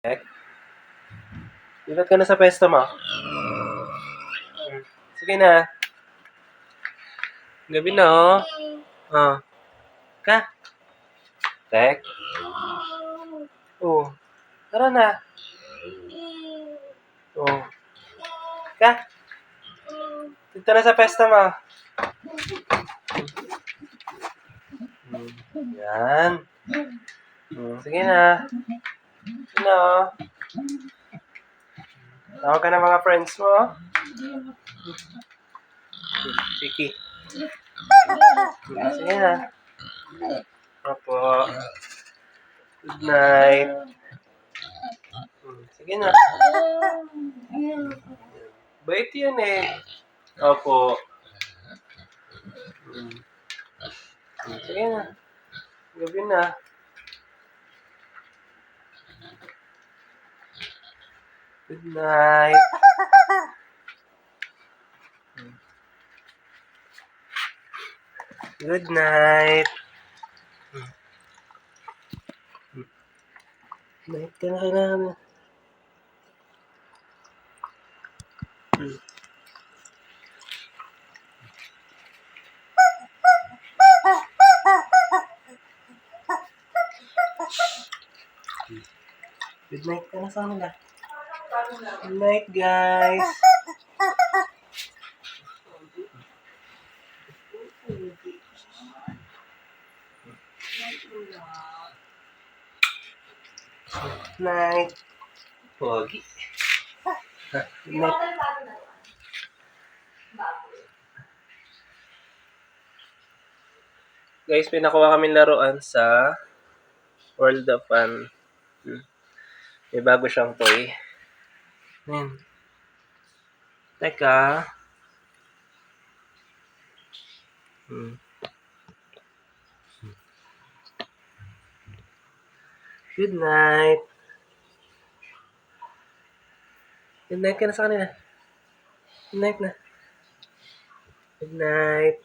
Ek, lipat ka na sa pwesto mo. Sige na. Gabi na, oh. Oh. Ka? Tek? Oh. Tara na. Oh. Ka? Dito na sa pwesto mo. Yan. Sige na. Sige na, oh. Tawag ka na mga friends mo. Sige. Sige na. Opo. Good night. Sige na. Bait yan eh. Opo. Sige na. Gabi na. Good night. Good night. Night ka na kailangan. Good night ka na sa kanila. Good night, guys. Good night. Pogi. Good night. Guys, pinakuha kaming laruan sa World of Fun. May bago siyang toy. Ayan. Teka. Good night. Good night ka na sa kanila. Good night na. Good night.